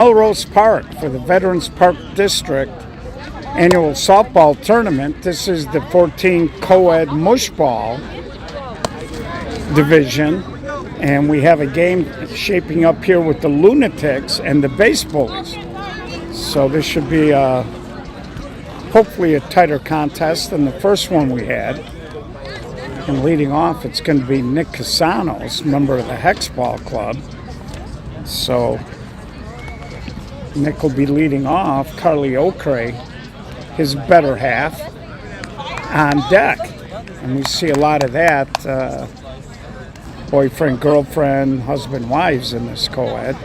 Melrose Park for the Veterans Park District annual softball tournament. This is the 14 co-ed mushball division, and we have a game shaping up here with the Lunatics and the Base Bullies. So this should be hopefully a tighter contest than the first one we had. And leading off, it's going to be Nick Casanos, member of the Hexball Club. So Nick will be leading off. Carly Ocrae, his better half, on deck. And we see a lot of that. Boyfriend, girlfriend, husband, wives in this co-ed.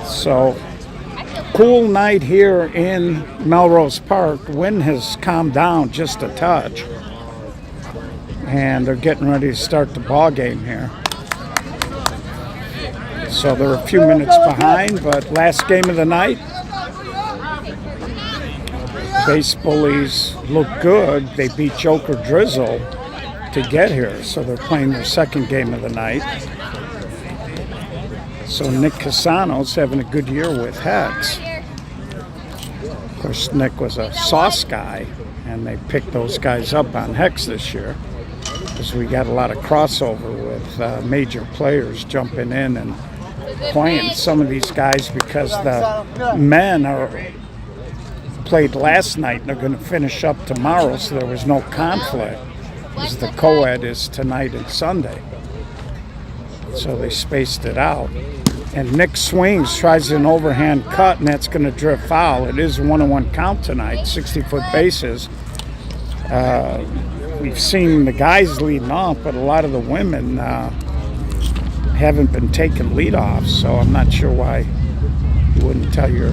So, cool night here in Melrose Park. Wind has calmed down just a touch. And they're getting ready to start the ball game here. So they're a few minutes behind, but last game of the night. Base Bullies look good. They beat Joker Drizzle to get here, so they're playing their second game of the night. So Nick Casanos having a good year with Hex. Of course, Nick was a sauce guy, and they picked those guys up on Hex this year because we got a lot of crossover with major players jumping in and playing some of these guys because the men are played last night and they're going to finish up tomorrow, so there was no conflict. Because the co-ed is tonight and Sunday. So they spaced it out. And Nick swings, tries an overhand cut, and that's going to drift foul. It is a 1-1 count tonight, 60-foot bases. We've seen the guys leading off, but a lot of the women haven't been taking leadoff, so I'm not sure why you wouldn't tell your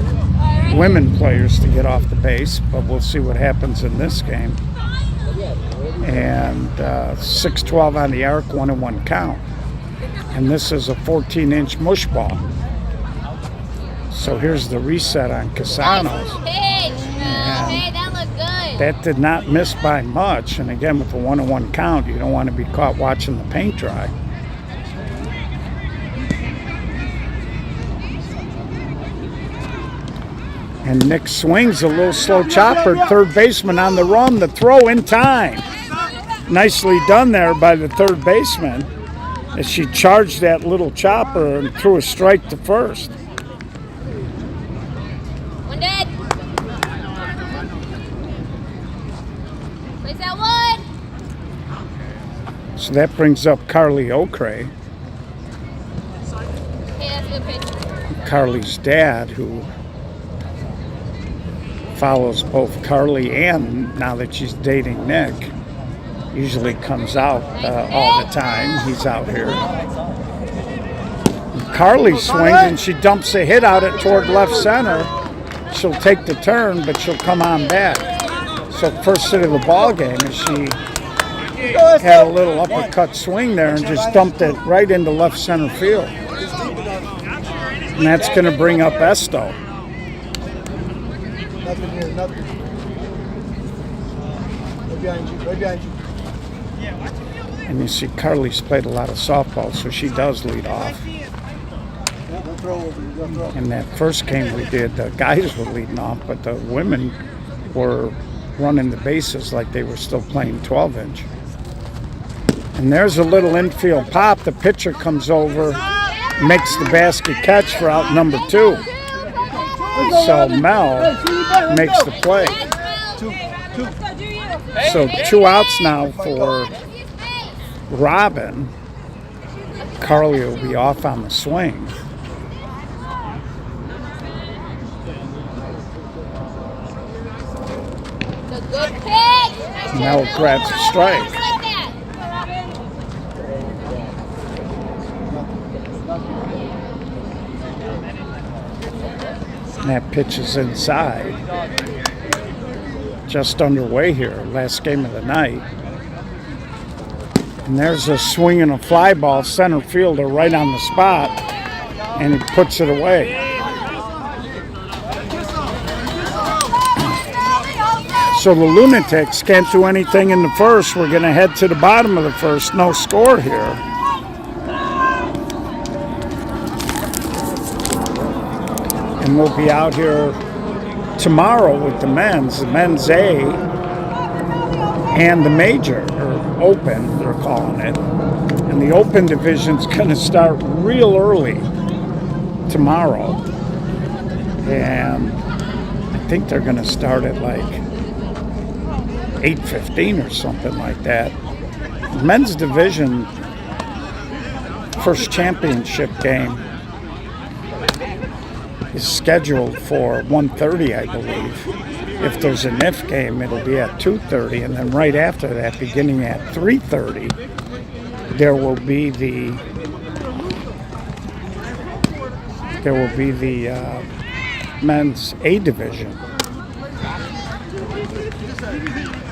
women players to get off the base, but we'll see what happens in this game. And 6-12 on the arc, 1-1 count. And this is a 14-inch mush ball. So here's the reset on Casanos. And that looked good. That did not miss by much. And again, with the 1-1 count, you don't want to be caught watching the paint dry. And Nick swings a little slow chopper, third baseman on the run, the throw in time. Nicely done there by the third baseman as she charged that little chopper and threw a strike to first. One dead. Place that one. So that brings up Carly Ocrae. Okay, that's a good pitch. Carly's dad, who follows both Carly and, now that she's dating Nick, usually comes out all the time. He's out here. And Carly swings and she dumps a hit out toward left center. She'll take the turn, but she'll come on back. So first hit of the ball game is she had a little uppercut swing there and just dumped it right into left center field. And that's going to bring up Esto. Nothing. Right behind you. And you see Carly's played a lot of softball, so she does lead off. In that first game we did, the guys were leading off, but the women were running the bases like they were still playing 12-inch. And there's a little infield pop. The pitcher comes over, makes the basket catch for out number 2. So Mel makes the play. So 2 outs now for Robin. Carly will be off on the swing. Mel grabs a strike. And that pitch is inside. Just underway here, last game of the night. And there's a swing and a fly ball, center fielder right on the spot, and he puts it away. So the Lunatics can't do anything in the first. We're going to head to the bottom of the first. No score here. And we'll be out here tomorrow with the men's A and the major, or open, they're calling it. And the open division's going to start real early tomorrow. And I think they're going to start at like 8:15 or something like that. Men's division first championship game is scheduled for 1:30, I believe. If there's an if game, it'll be at 2:30, and then right after that, beginning at 3:30, there will be the men's A division.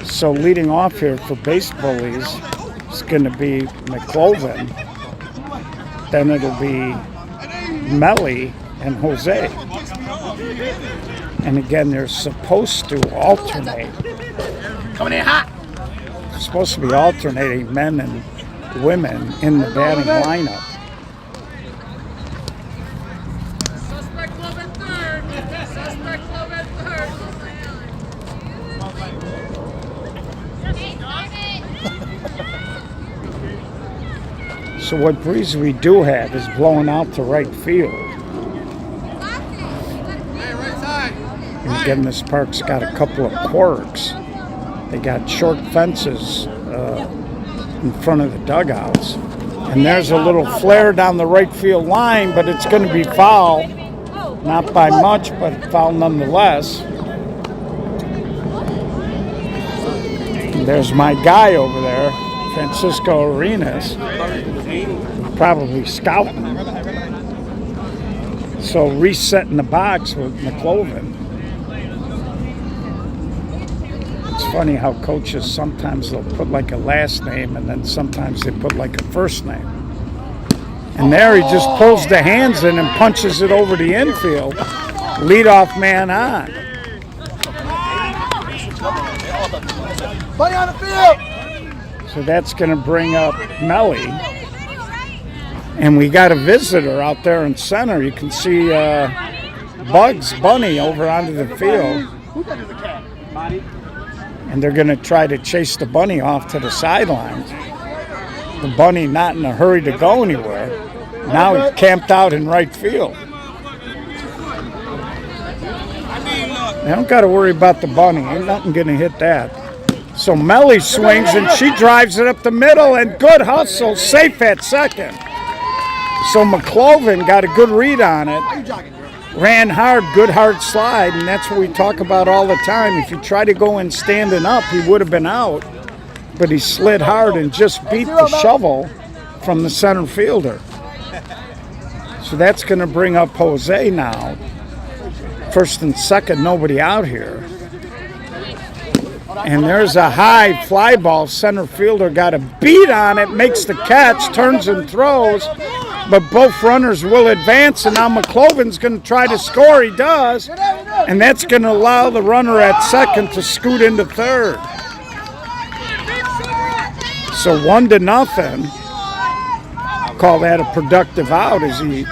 So leading off here for base bullies is going to be McCloven. Then it'll be Melly and Jose. And again, they're supposed to alternate. Coming in hot. They're supposed to be alternating men and women in the batting lineup. Suspect club at third. Suspect club at third. So what breeze we do have is blowing out to right field. And again, this park's got a couple of quirks. They got short fences in front of the dugouts. And there's a little flare down the right field line, but it's going to be foul. Not by much, but foul nonetheless. And there's my guy over there, Francisco Arenas, probably scouting. So resetting the box with McCloven. It's funny how coaches sometimes they'll put like a last name and then sometimes they put like a first name. And there he just pulls the hands in and punches it over the infield. Leadoff man on. Buddy on the field. So that's going to bring up Melly. And we got a visitor out there in center. You can see Bugs Bunny over onto the field. And they're going to try to chase the bunny off to the sidelines. The bunny not in a hurry to go anywhere. Now he's camped out in right field. They don't got to worry about the bunny. Ain't nothing going to hit that. So Melly swings and she drives it up the middle, and good hustle, safe at second. So McCloven got a good read on it. Ran hard, good hard slide, and that's what we talk about all the time. If you try to go in standing up, he would have been out, but he slid hard and just beat the shovel from the center fielder. So that's going to bring up Jose now. First and second, nobody out here. And there's a high fly ball. Center fielder got a beat on it, makes the catch, turns and throws. But both runners will advance, and now McCloven's going to try to score. He does. And that's going to allow the runner at second to scoot into third. So 1-0. Call that a productive out as he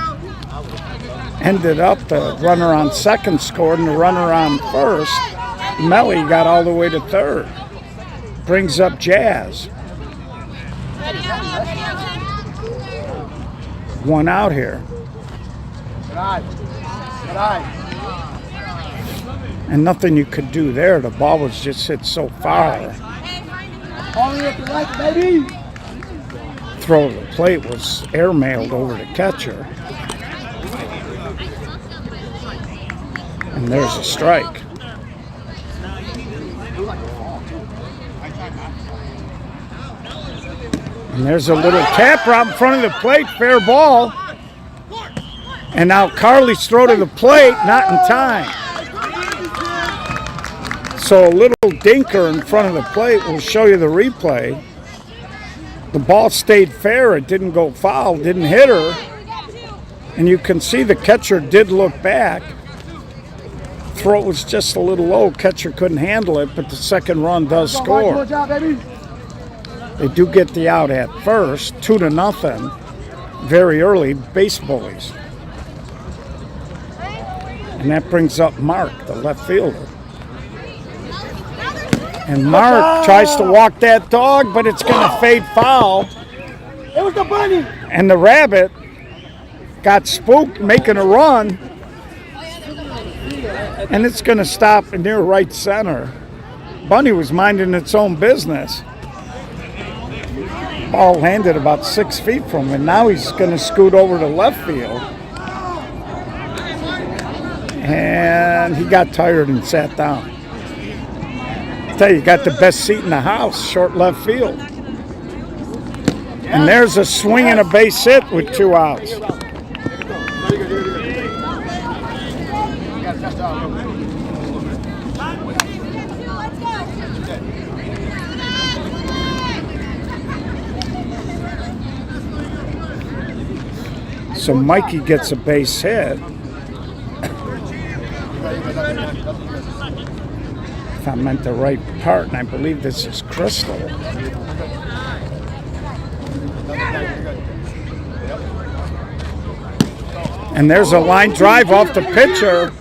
ended up the runner on second scored and the runner on first. Melly got all the way to third. Brings up Jazz. One out here. And nothing you could do there. The ball was just hit so far. Throw to the plate was airmailed over the catcher. And there's a strike. And there's a little tap out in front of the plate, fair ball. And now Carly's throw to the plate, not in time. So a little dinker in front of the plate. We'll show you the replay. The ball stayed fair. It didn't go foul, didn't hit her. And you can see the catcher did look back. Throw was just a little low. Catcher couldn't handle it, but the second run does score. They do get the out at first, 2-0, very early, base bullies. And that brings up Mark, the left fielder. And Mark tries to walk that dog, but it's going to fade foul. It was the bunny. And the rabbit got spooked making a run. And it's going to stop near right center. Bunny was minding its own business. Ball landed about 6 feet from him. Now he's going to scoot over to left field. And he got tired and sat down. I tell you, got the best seat in the house, short left field. And there's a swing and a base hit with 2 outs. So Mikey gets a base hit. If I meant the right part, and I believe this is Crystal. And there's a line drive off the pitcher.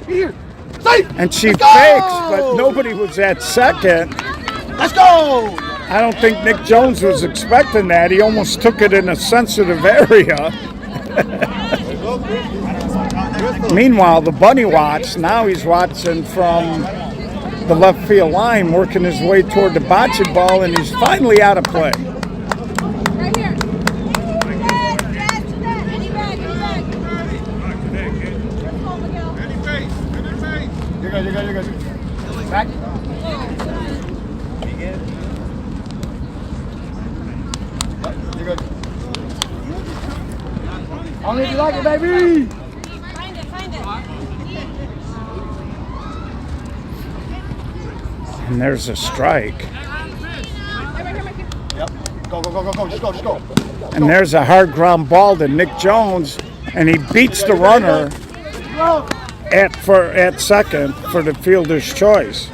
And she fakes, but nobody was at second. Let's go! I don't think Nick Jones was expecting that. He almost took it in a sensitive area. Meanwhile, the bunny watched. Now he's watching from the left field line, working his way toward the bocce ball, and he's finally out of play. Right here. Any bag. You're good. Back. You're good. Only if you like it, baby. Find it. And there's a strike. Yep. Go. Just go. And there's a hard ground ball to Nick Jones, and he beats the runner at second for the fielder's choice.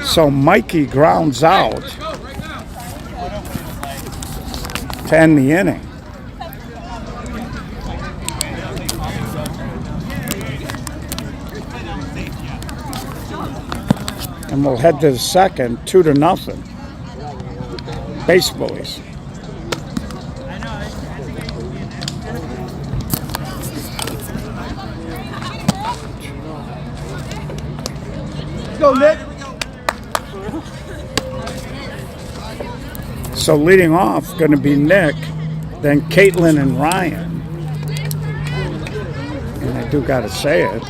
So Mikey grounds out to end the inning. And we'll head to the second, 2-0. Base bullies. Go, Nick. So leading off, going to be Nick, then Caitlin and Ryan. And I do got to say it,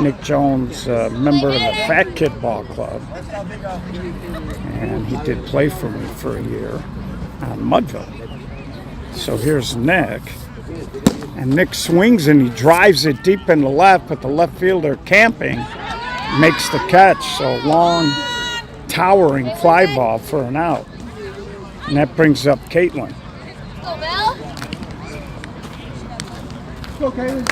Nick Jones, member of the Fat Kid Ball Club, and he did play for me for a year on Mudville. So here's Nick, and Nick swings and he drives it deep in the left, but the left fielder camping makes the catch. So long, towering fly ball for an out. And that brings up Caitlin. Go, Bill. Go, Caitlin.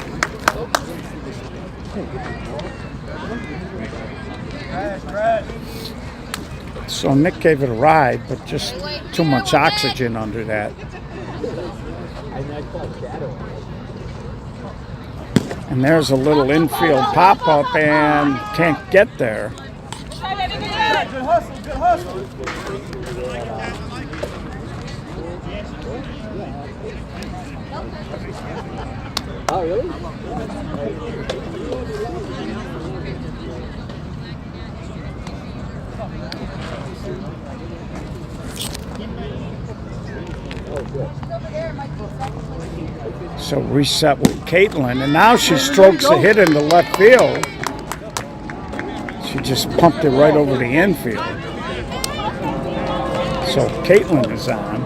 So Nick gave it a ride, but just too much oxygen under that. And there's a little infield pop-up and can't get there. Good hustle. Oh, really? So reset with Caitlin, and now she strokes a hit into left field. She just pumped it right over the infield. So Caitlin is on.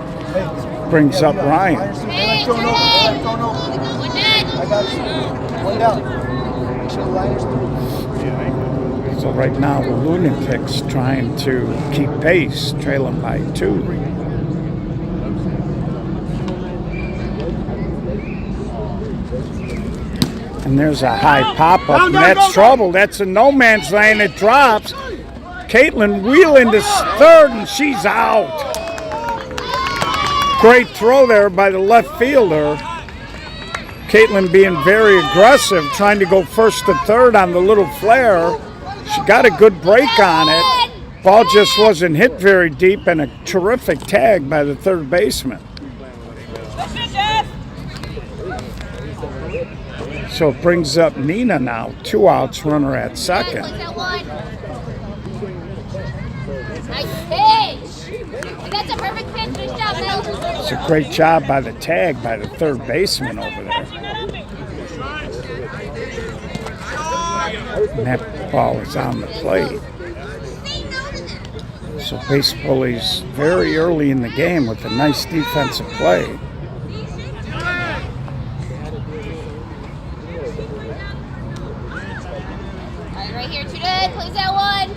Brings up Ryan. Hey, One down. So right now the Lunatics trying to keep pace, trailing by 2. And there's a high pop-up, and that's trouble. That's a no man's land. It drops. Caitlin wheeling to third, and she's out. Great throw there by the left fielder. Caitlin being very aggressive, trying to go first to third on the little flare. She got a good break on it. Ball just wasn't hit very deep, and a terrific tag by the third baseman. So it brings up Nina now. 2 outs, runner at second. Nice pitch. That's a perfect pitch. Good job, Mel. It's a great job by the tag by the third baseman over there. And that ball is on the plate. So base bullies very early in the game with a nice defensive play. Right here, today. Plays that one.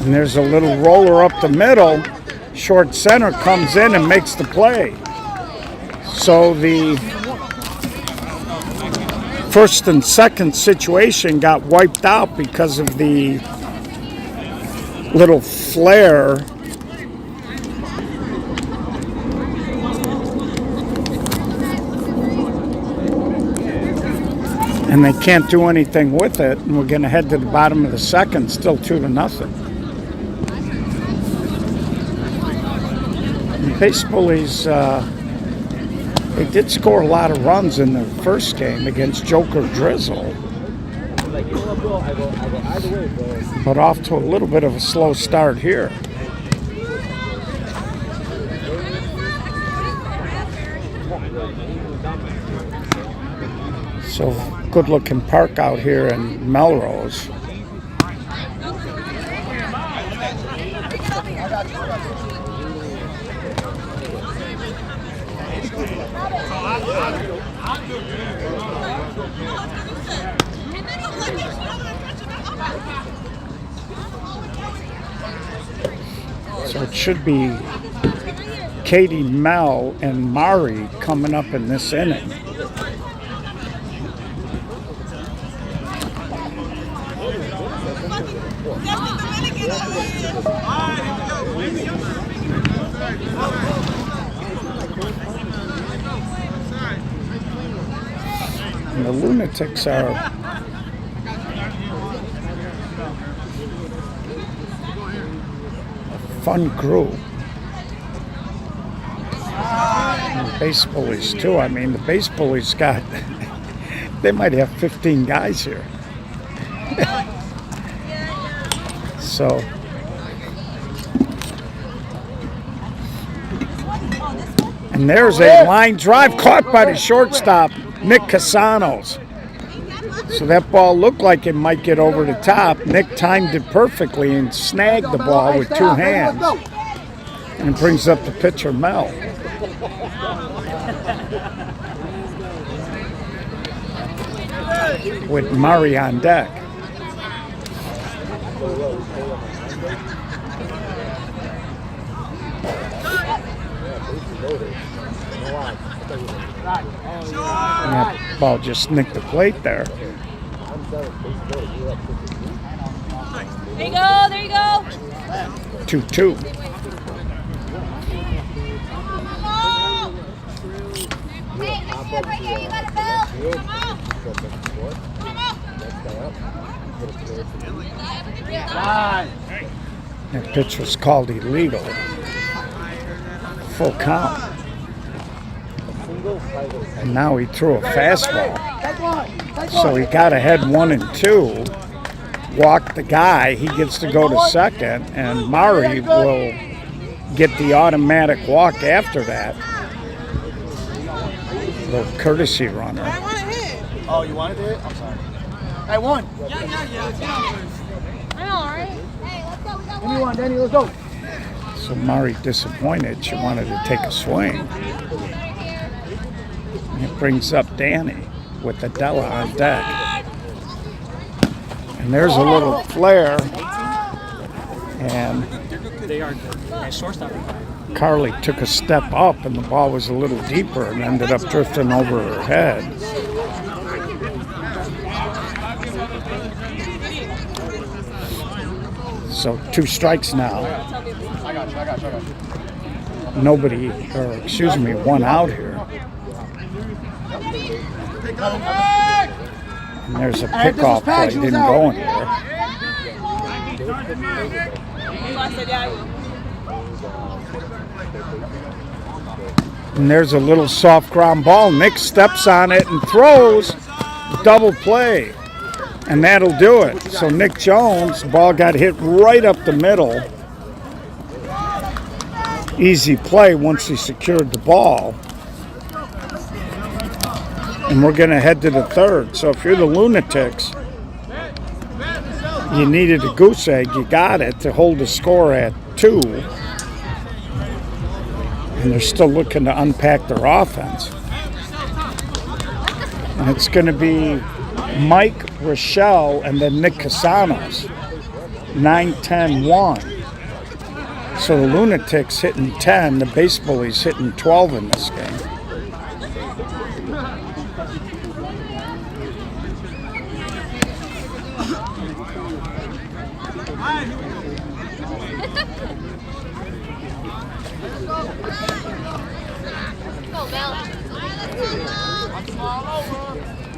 And there's a little roller up the middle. Short center comes in and makes the play. So the first and second situation got wiped out because of the little flare. And they can't do anything with it, and we're going to head to the bottom of the second, still 2-0. The base bullies, they did score a lot of runs in the first game against Joker Drizzle, but off to a little bit of a slow start here. So good looking park out here in Melrose. So it should be Katie, Mel, and Mari coming up in this inning. And the Lunatics are a fun group. And the base bullies too. I mean, the base bullies got, they might have 15 guys here. So and there's a line drive caught by the shortstop, Nick Casanos. So that ball looked like it might get over the top. Nick timed it perfectly and snagged the ball with 2 hands. And it brings up the pitcher, Mel. With Murray on deck. And that ball just nicked the plate there. There you go, there you go. 2-2. Hey, next step right here, you got it, Bill. Come on. That pitch was called illegal. Full count. And now he threw a fastball. So he got ahead 1-2. Walked the guy. He gets to go to second. And Mari will get the automatic walk after that. The courtesy runner. Oh, you wanted it? I'm sorry. I won. I know, right? Hey, let's go, we got Danny one. won, Danny, let's go. So Mari disappointed. She wanted to take a swing. And it brings up Danny with Adela on deck. And there's a little flare. And They are at shortstop. Carly took a step up and the ball was a little deeper and ended up drifting over her head. So 2 strikes now. Nobody, or excuse me, 1 out here. And there's a pickoff play, didn't go anywhere. And there's a little soft ground ball. Nick steps on it and throws. Double play. And that'll do it. So Nick Jones, ball got hit right up the middle. Easy play once he secured the ball. And we're going to head to the 3rd. So if you're the Lunatics, you needed a goose egg. You got it to hold the score at 2. And they're still looking to unpack their offense. And it's going to be Mike, Rochelle, and then Nick Casanos. 9-10-1. So the Lunatics hitting 10, the Base Bullies hitting 12 in this game.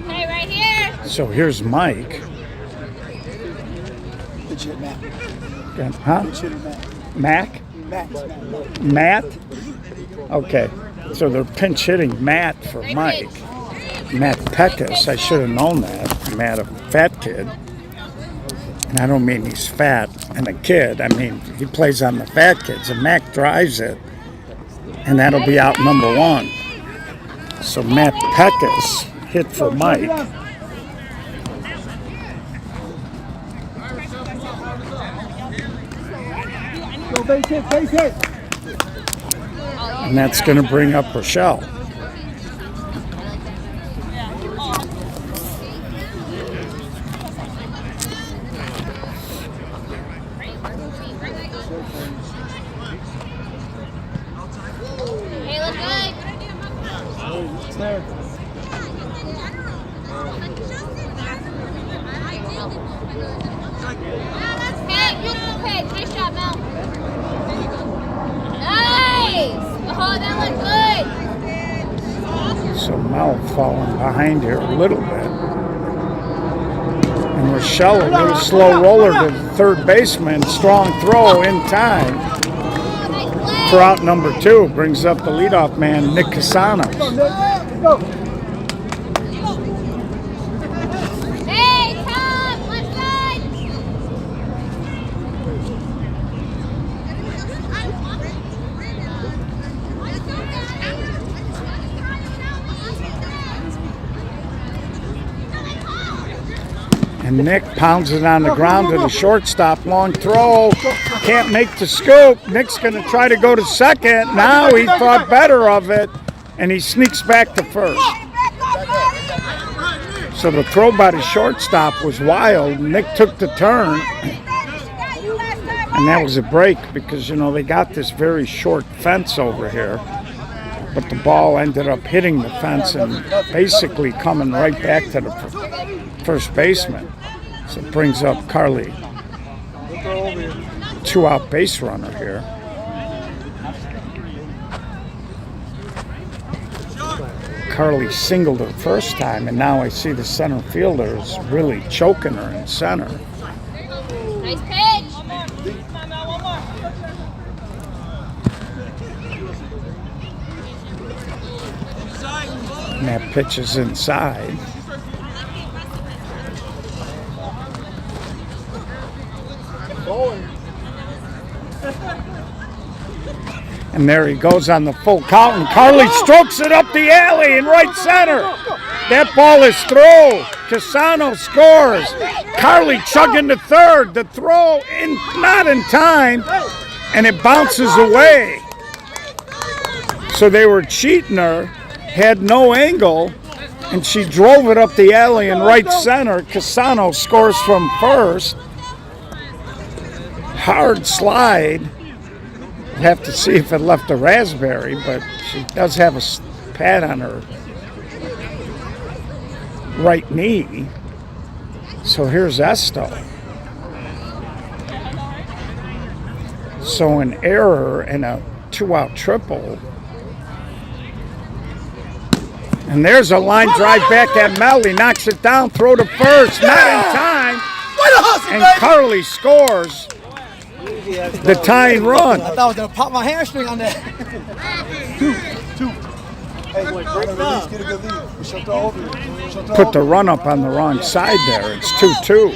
Hey, right here. So here's Mike. Huh? Mac? Matt? Okay. So they're pinch hitting Matt for Mike. Matt Peckus. I should have known that. Matt, a fat kid. And I don't mean he's fat and a kid. I mean, he plays on the fat kids. And Mac drives it. And that'll be out number 1. So Matt Peckus hit for Mike. Base hit. And that's going to bring up Rochelle. Hey, look good. It's there. Hey, beautiful pitch. Nice shot, Mel. Nice. Oh, that looked good. So Mel falling behind here a little bit. And Rochelle, a little slow roller to the 3rd baseman. Strong throw in time. Nice play. For out number 2, brings up the leadoff man, Nick Casanos. Go. Hey, Tom, left side. And Nick pounds it on the ground to the shortstop. Long throw. Can't make the scoop. Nick's going to try to go to second. Now he thought better of it. And he sneaks back to 1st. So the throw by the shortstop was wild. Nick took the turn. And that was a break because, you know, they got this very short fence over here. But the ball ended up hitting the fence and basically coming right back to the 1st baseman. So it brings up Carly. 2-out base runner here. Carly singled her first time, and now I see the center fielder is really choking her in center. Nice pitch. And that pitch is inside. And there he goes on the full count, and Carly strokes it up the alley in right center. That ball is through. Casano scores. Carly chugging to 3rd. The throw not in time, and it bounces away. So they were cheating her, had no angle, and she drove it up the alley in right center. Casano scores from 1st. Hard slide. have to see if it left a raspberry, but she does have a pad on her right knee. So here's Esto. So an error and a 2-out triple. And there's a line drive back at Melly. Knocks it down, throw to first. Not in time. And Carly scores the tying run. I thought I was going to pop my hamstring on that. Two. Hey, get a good lead. She'll throw over you. Put the run up on the wrong side there. It's 2-2.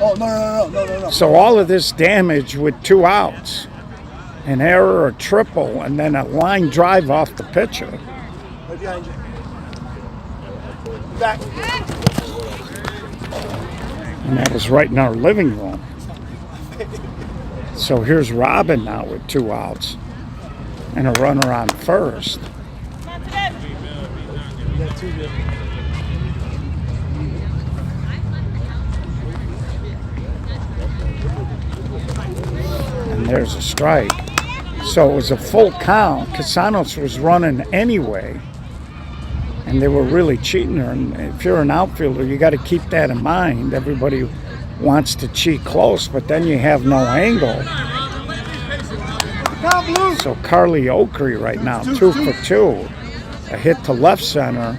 Oh, no. So all of this damage with 2 outs. An error, a triple, and then a line drive off the pitcher. Right behind you. Back. And that was right in our living room. So here's Robin now with 2 outs and a runner on first. And there's a strike. So it was a full count. Casanos was running anyway. And they were really cheating her. And if you're an outfielder, you got to keep that in mind. Everybody wants to cheat close, but then you have no angle. So Carly Oakrey right now, 2 for 2. A hit to left center,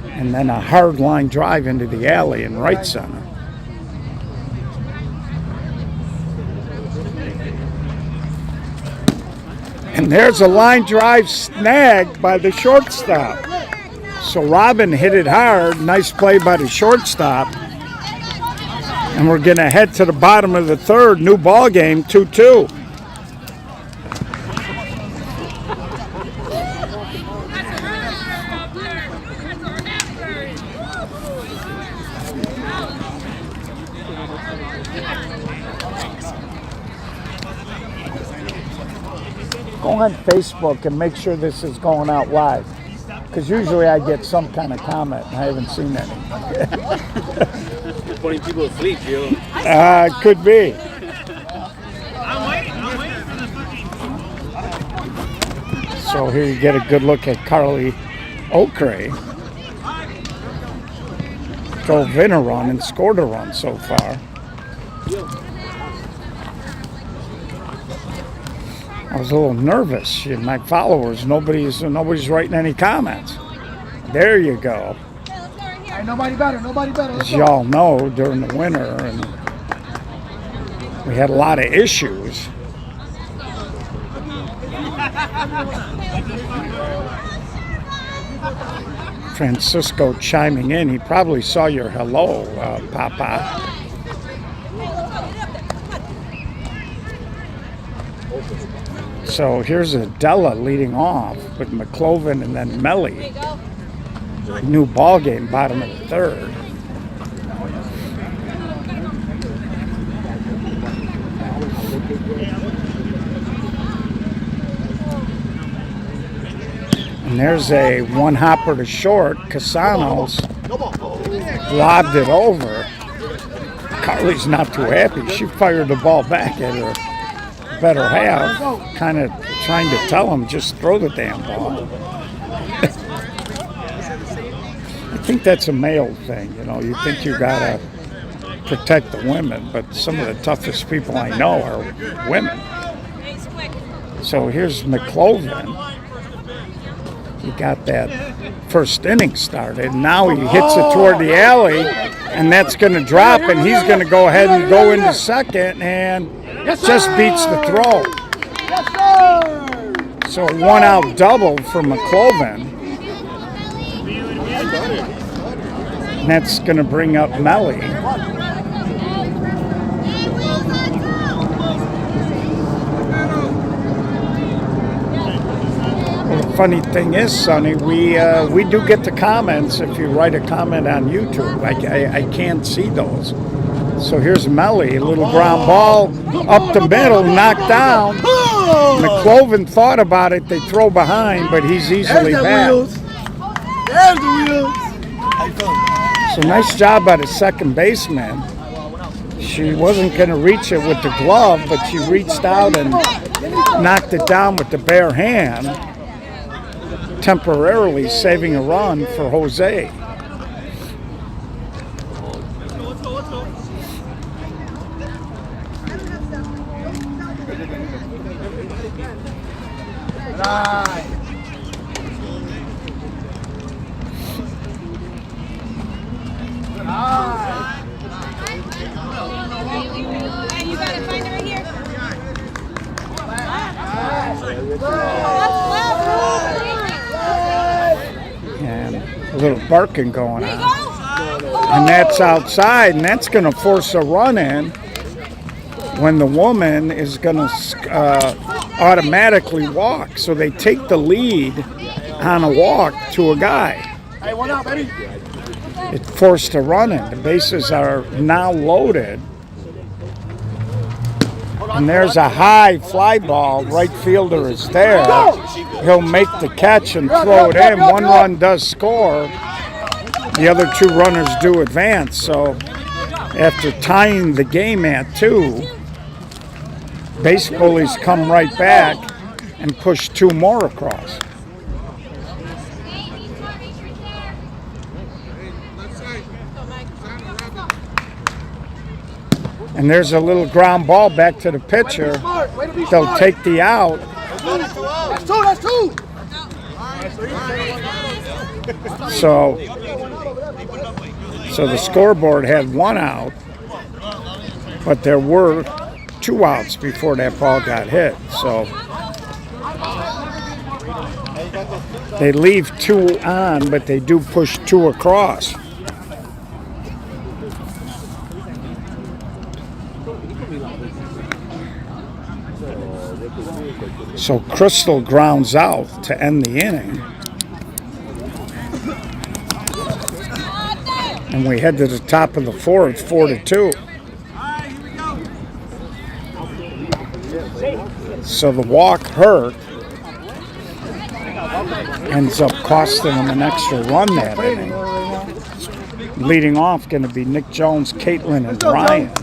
and then a hard line drive into the alley in right center. And there's a line drive snagged by the shortstop. So Robin hit it hard. Nice play by the shortstop. And we're going to head to the bottom of the third. New ball game, 2-2. Go on Facebook and make sure this is going out live. Because usually I get some kind of comment, and I haven't seen any. You're putting people to sleep, yo. Could be. I'm waiting for the So here you get a good look at Carly Oakrey. Drove in a run and scored a run so far. I was a little nervous. My followers, nobody's writing any comments. There you go. Ain't nobody better. As y'all know, during the winter, and we had a lot of issues. Francisco chiming in. He probably saw your hello, Papa. So here's Adela leading off with McCloven and then Melly. New ball game, bottom of the third. And there's a one hopper to short. Casanos lobbed it over. Carly's not too happy. She fired the ball back at her better half, kind of trying to tell him just throw the damn ball. I think that's a male thing, you know. You think you gotta protect the women, but some of the toughest people I know are women. So here's McCloven. He got that first inning started. Now he hits it toward the alley, and that's going to drop, and he's going to go ahead and go into second, and just beats the throw. So a 1-out double for McCloven. And that's going to bring up Melly. The funny thing is, Sonny, we do get the comments if you write a comment on YouTube. I can't see those. So here's Melly, a little ground ball up the middle, knocked down. McCloven thought about it. They throw behind, but he's easily back. There's the wheels. So nice job by the second baseman She wasn't going to reach it with the glove, but she reached out and knocked it down with the bare hand, temporarily saving a run for Jose. You gotta find her right here. And a little barking going on. And that's outside, and that's going to force a run in when the woman is going to automatically walk. So they take the lead on a walk to a guy. Hey, what up, Eddie? It forced a run in. The bases are now loaded. And there's a high fly ball. Right fielder is there. He'll make the catch and throw it in. One run does score. The other two runners do advance. So after tying the game at 2, base bullies come right back and push 2 more across. And there's a little ground ball back to the pitcher. They'll take the out. That's two. So the scoreboard had 1 out, but there were 2 outs before that ball got hit. So they leave 2 on, but they do push 2 across. So Crystal grounds out to end the inning. And we head to the top of the 4th, 4-2. So the walk hurt. Ends up costing them an extra run that inning. Leading off going to be Nick Jones, Caitlin, and Ryan.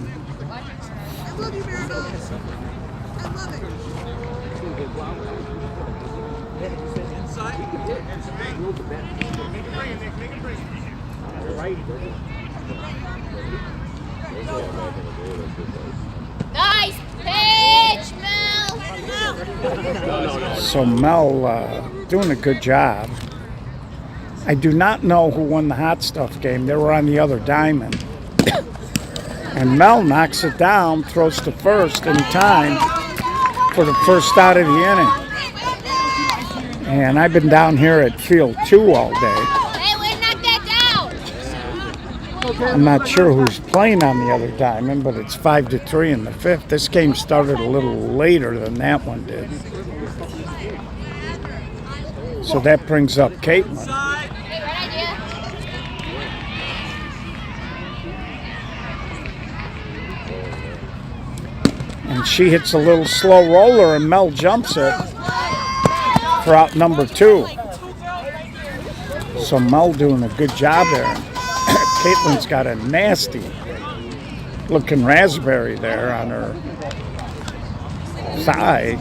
Nice pitch, Mel. So Mel doing a good job. I do not know who won the hot stuff game. They were on the other diamond. And Mel knocks it down, throws to first in time for the first out of the inning. And I've been down here at field 2 all day. Hey, we knocked that down. I'm not sure who's playing on the other diamond, but it's 5-3 in the 5th. This game started a little later than that one did. So that brings up Caitlin. Hey, right idea. And she hits a little slow roller, and Mel jumps it for out number 2. So Mel doing a good job there. Caitlin's got a nasty looking raspberry there on her thigh.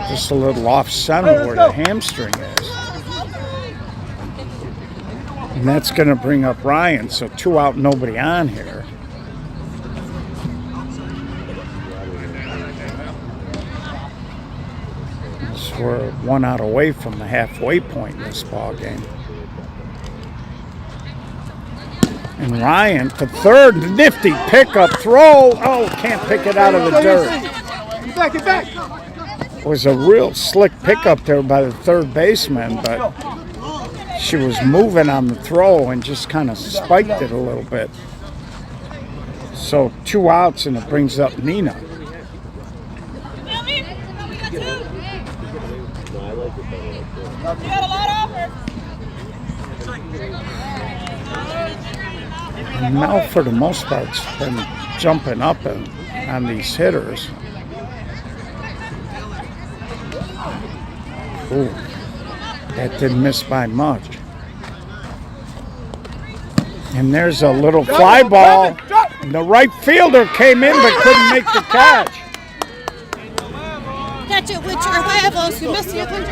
Just a little off center where the hamstring is. And that's going to bring up Ryan. So 2 out, nobody on here. So we're 1 out away from the halfway point in this ball game. And Ryan to third, nifty pickup throw. Oh, can't pick it out of the dirt. Get back. It was a real slick pickup there by the third baseman, but she was moving on the throw and just kind of spiked it a little bit. So 2 outs, and it brings up Nina. And Mel, for the most part, has been jumping up on these hitters. Ooh, that didn't miss by much. And there's a little fly ball. And the right fielder came in but couldn't make the catch. Catch it with your huevos. You missed your punch.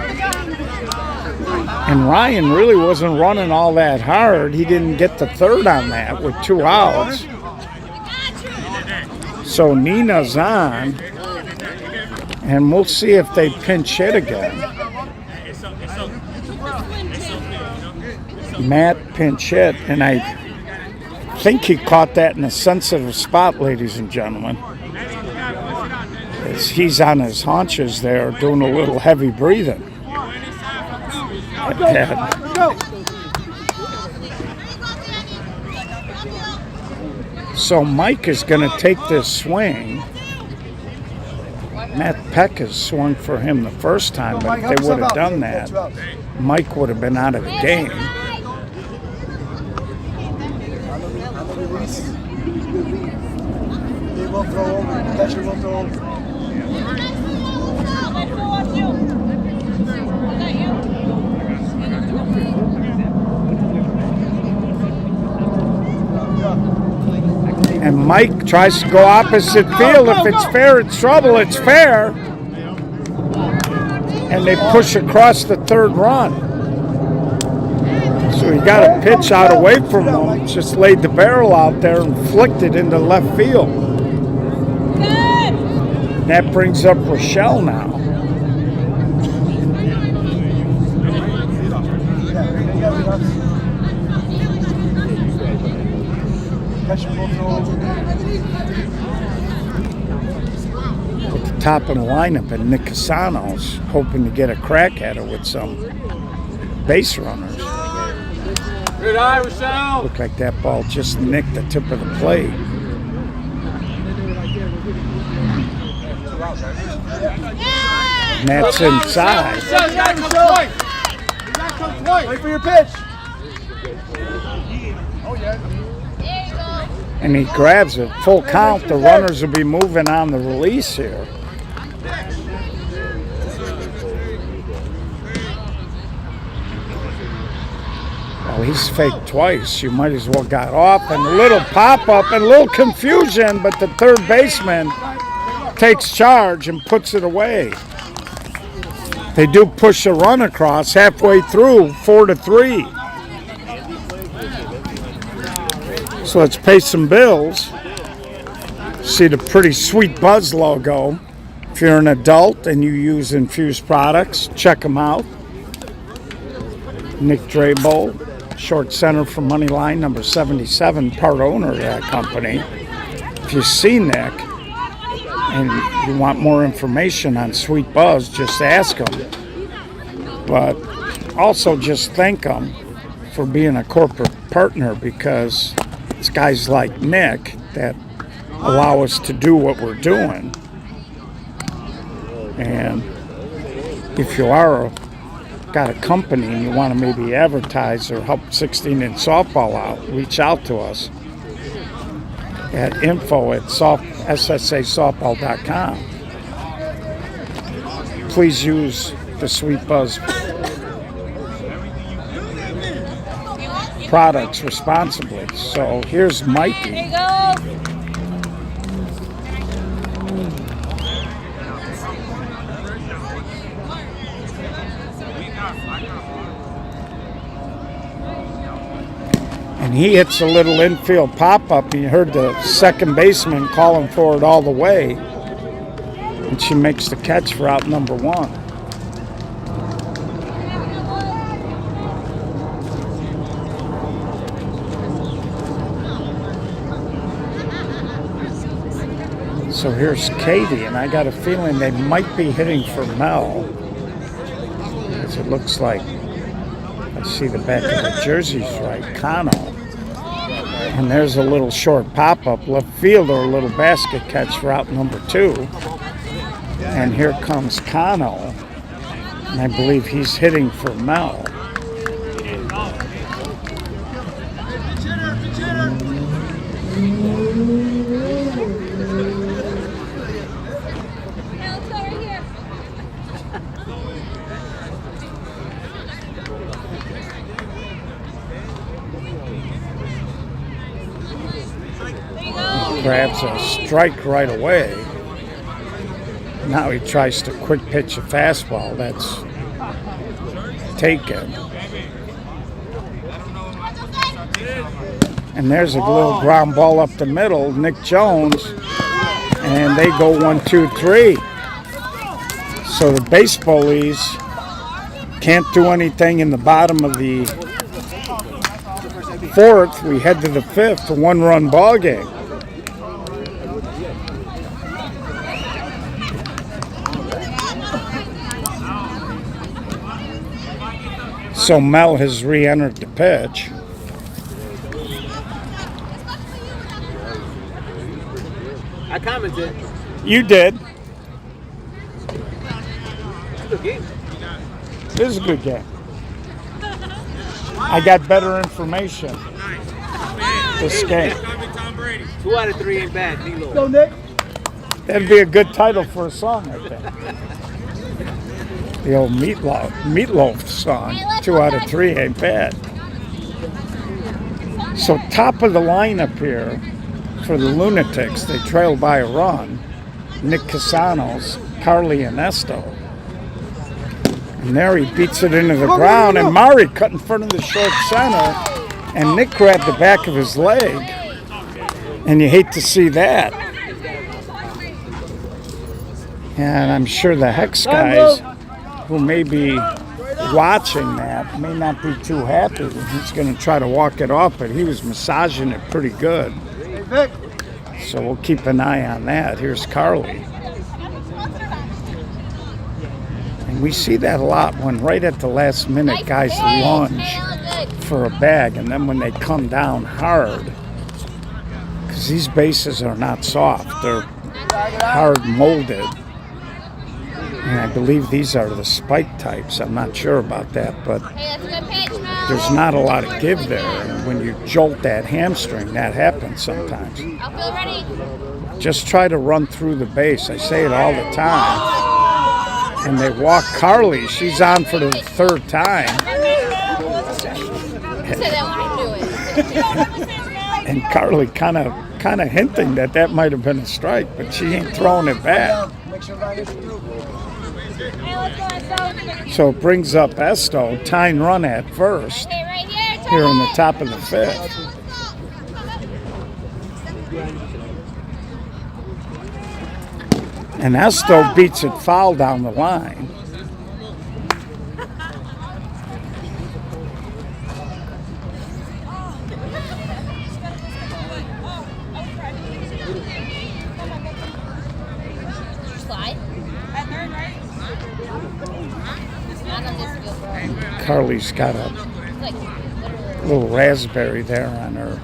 And Ryan really wasn't running all that hard. He didn't get the third on that with 2 outs. So Nina's on. And we'll see if they pinch hit again. Matt pinch hit, and I think he caught that in a sensitive spot, ladies and gentlemen. As he's on his haunches there doing a little heavy breathing. So Mike is going to take this swing. Matt Peck has swung for him the first time, but if they would have done that, Mike would have been out of the game. They will throw over. Catcher will throw over. And Mike tries to go opposite field. If it's fair, it's trouble. It's fair. And they push across the third run. So he got a pitch out away from him. Just laid the barrel out there and flicked it into left field. And that brings up Rochelle now. At the top of the lineup, and Nick Casano's hoping to get a crack at it with some base runners. Good eye, Rochelle. Looked like that ball just nicked the tip of the plate. And that's inside. Rochelle, you gotta come twice. You gotta come twice. Wait for your pitch. And he grabs it. Full count. The runners will be moving on the release here. Well, he's faked twice. You might as well got off. And a little pop-up and a little confusion, but the third baseman takes charge and puts it away. They do push a run across halfway through, 4-3. So let's pay some bills. See the pretty Sweet Buzz logo. If you're an adult and you use infused products, check them out. Nick Drabo, short center for Moneyline, number 77, part owner of that company. If you see Nick and you want more information on Sweet Buzz, just ask him. But also just thank him for being a corporate partner, because it's guys like Nick that allow us to do what we're doing. And if you got a company and you want to maybe advertise or help 16-inch softball out, reach out to us at info@SSAsoftball.com. Please use the Sweet Buzz products responsibly. So here's Mikey. There you go. And he hits a little infield pop-up. You heard the second baseman calling for it all the way. And she makes the catch for out number 1. So here's Katie, and I got a feeling they might be hitting for Mel, because it looks like, I see the back of the jersey's right, Kano. And there's a little short pop-up left field, or a little basket catch for out number 2. And here comes Kano, and I believe he's hitting for Mel. grabs a strike right away. Now he tries to quick pitch a fastball. That's taken. And there's a little ground ball up the middle. Nick Jones. And they go 1-2-3. So the base bullies can't do anything in the bottom of the fourth. We head to the fifth, a one-run ball game. So Mel has re-entered the pitch. I commented. You did. Good game. This is a good game. I got better information this game. 2 out of 3 ain't bad. D-Lo. Go, Nick. That'd be a good title for a song, I think. The old Meatloaf song. 2 out of 3 ain't bad. So top of the lineup here for the Lunatics. They trail by a run. Nick Casanos, Carly, and Esto. And there he beats it into the ground, and Mari cut in front of the short center, and Nick grabbed the back of his leg, and you hate to see that. And I'm sure the Hex guys who may be watching that may not be too happy. He's going to try to walk it off, but he was massaging it pretty good. So we'll keep an eye on that. Here's Carly. And we see that a lot when right at the last minute guys lunge for a bag, and then when they come down hard, because these bases are not soft, they're hard molded. And I believe these are the spike types. I'm not sure about that, but there's not a lot of give there. And when you jolt that hamstring, that happens sometimes. Just try to run through the base. I say it all the time. And they walk Carly. She's on for the third time. And Carly kind of hinting that might have been a strike, but she ain't throwing it back. So it brings up Esto, tying run at first, here in the top of the fifth. And Esto beats it foul down the line. Carly's got a little raspberry there on her,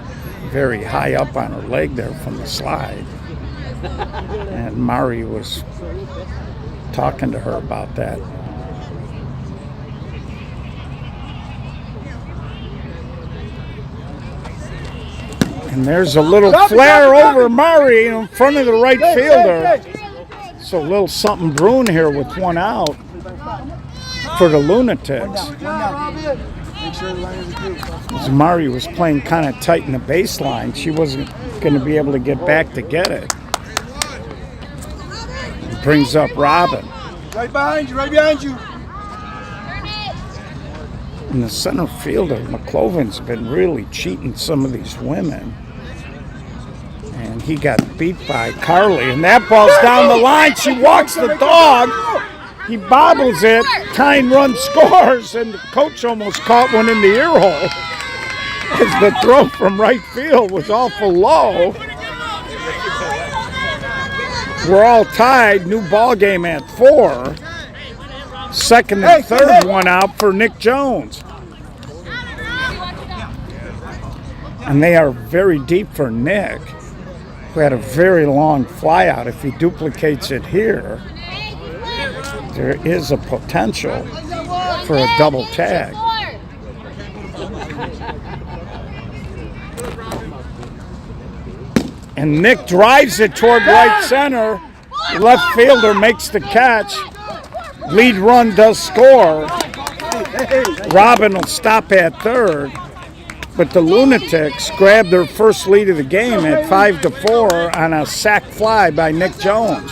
very high up on her leg there from the slide. And Mari was talking to her about that. And there's a little flare over Mari in front of the right fielder. So a little something brewing here with one out for the Lunatics. As Mari was playing kind of tight in the baseline, she wasn't going to be able to get back to get it. It brings up Robin. Right behind you, right behind you. And the center fielder, McClovin's been really cheating some of these women. And he got beat by Carly, and that ball's down the line. She walks the dog. He bobbles it, tying run scores, and the coach almost caught one in the ear hole as the throw from right field was awful low. We're all tied, new ball game at 4. Second and third one out for Nick Jones. And they are very deep for Nick, who had a very long fly out. If he duplicates it here, there is a potential for a double tag. And Nick drives it toward right center. The left fielder makes the catch. Lead run does score. Robin will stop at third. But the Lunatics grabbed their first lead of the game at 5-4 on a sac fly by Nick Jones.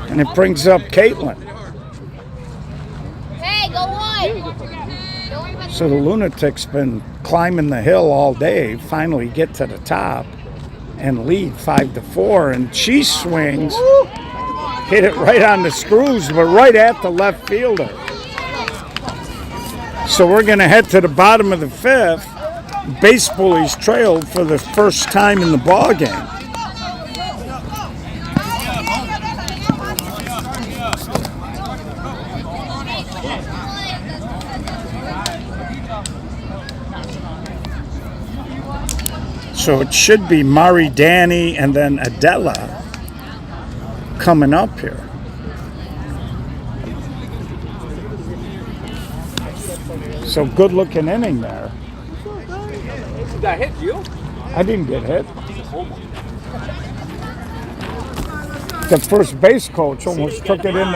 And it brings up Caitlin. Hey, go one. Don't worry about So the Lunatics been climbing the hill all day, finally get to the top and lead 5-4. And she swings, hit it right on the screws, but right at the left fielder. So we're going to head to the bottom of the fifth. Base Bullies trailed for the first time in the ball game. So it should be Mari, Danny, and then Adela coming up here. So good looking inning there. You got hit, you? I didn't get hit. The first base coach almost took it in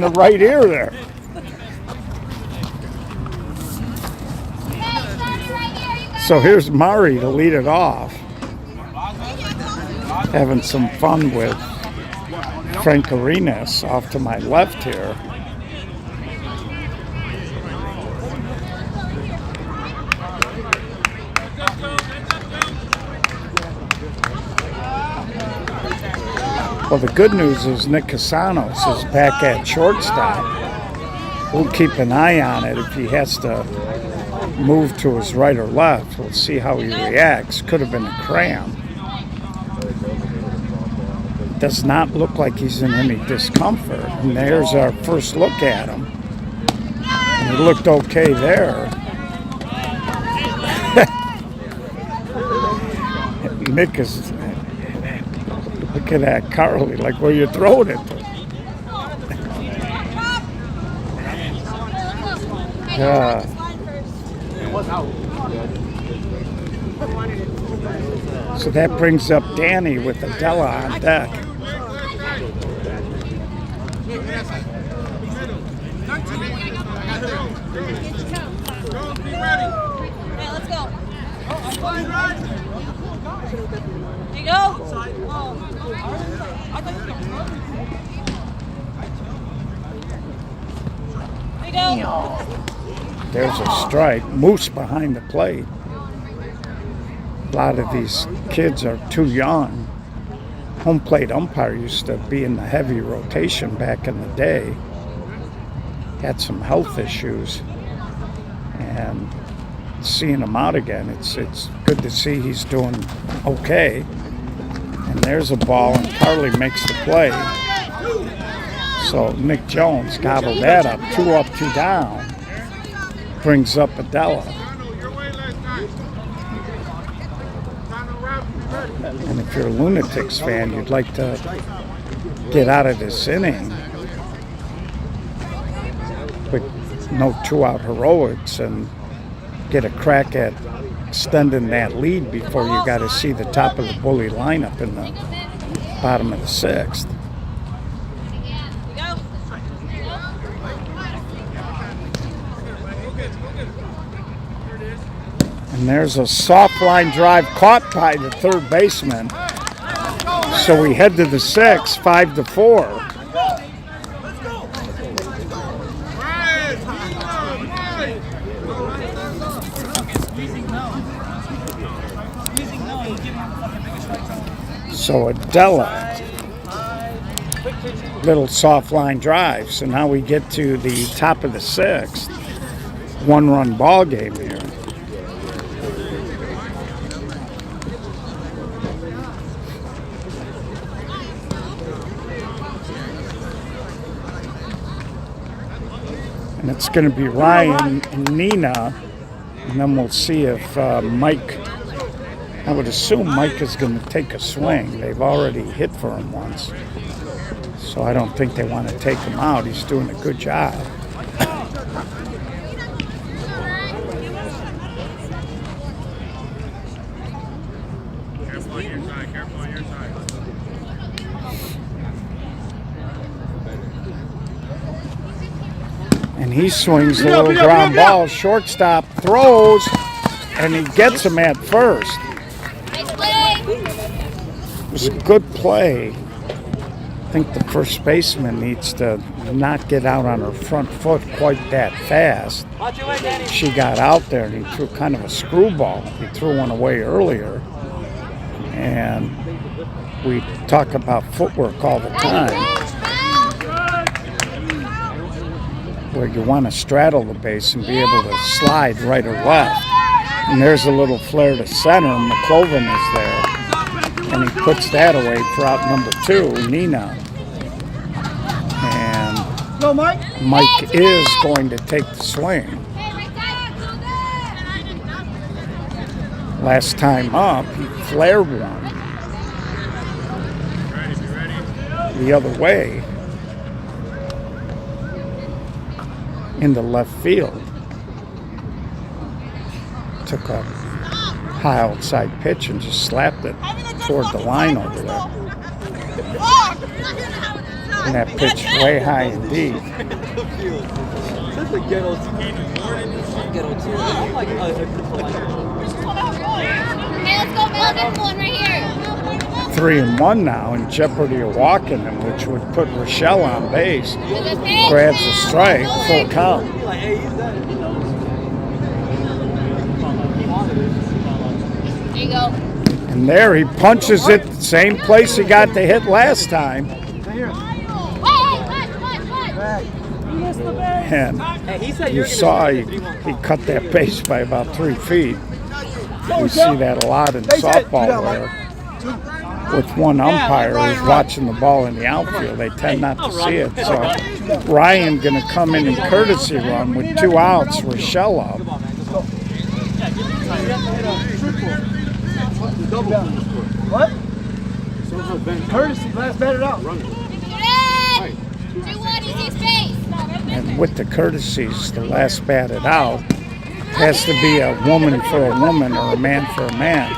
the right ear there. So here's Mari to lead it off. Having some fun with Frank Arenas off to my left here. Well, the good news is Nick Casanos is back at shortstop. We'll keep an eye on it if he has to move to his right or left. We'll see how he reacts. Could have been a cramp. Does not look like he's in any discomfort. And there's our first look at him. And he looked okay there. Nick is... Look at that, Carly, like where you throwing it to. Yeah. So that brings up Danny with Adela on deck. Hey, let's go. There you go. There you go. There's a strike. Moose behind the plate. A lot of these kids are too young. Home plate umpire used to be in the heavy rotation back in the day. Had some health issues. And seeing him out again, it's good to see he's doing okay. And there's a ball, and Carly makes the play. So Nick Jones gobbled that up. 2 up, 2 down. Brings up Adela. And if you're a Lunatics fan, you'd like to get out of this inning with no 2-out heroics and get a crack at extending that lead before you got to see the top of the Bully lineup in the bottom of the 6th. And there's a soft line drive caught by the third baseman. So we head to the 6th, 5-4. So Adela, little soft line drive. So now we get to the top of the 6th. 1-run ball game here. And it's going to be Ryan and Nina, and then we'll see if Mike, I would assume Mike is going to take a swing. They've already hit for him once, so I don't think they want to take him out. He's doing a good job. Careful on your side, careful on your side. And he swings the little ground ball. Shortstop throws, and he gets him at first. Nice play. It was a good play. I think the first baseman needs to not get out on her front foot quite that fast. Watch your way, Danny. She got out there and he threw kind of a screwball. He threw one away earlier. And we talk about footwork all the time, where you want to straddle the base and be able to slide right or left. And there's a little flare to center. McCloven is there. And he puts that away for out number 2, Nina. And Mike is going to take the swing. Last time up, he flared one the other way into left field. Took a high outside pitch and just slapped it toward the line over there. And that pitch way high and deep. Such a ghetto team. I'm like, Hey, let's go, Bill. Get one right here. 3-1 now, in jeopardy of walking him, which would put Rochelle on base. Grabs a strike, full count. There you go. And there he punches it the same place he got the hit last time. And you saw he cut that base by about 3 feet. We see that a lot in softball where with one umpire who's watching the ball in the outfield, they tend not to see it. So Ryan going to come in and courtesy run with 2 outs, Rochelle up. What? Courtesy, last batted out. 2-1, easy space. And with the courtesies, the last batted out has to be a woman for a woman or a man for a man.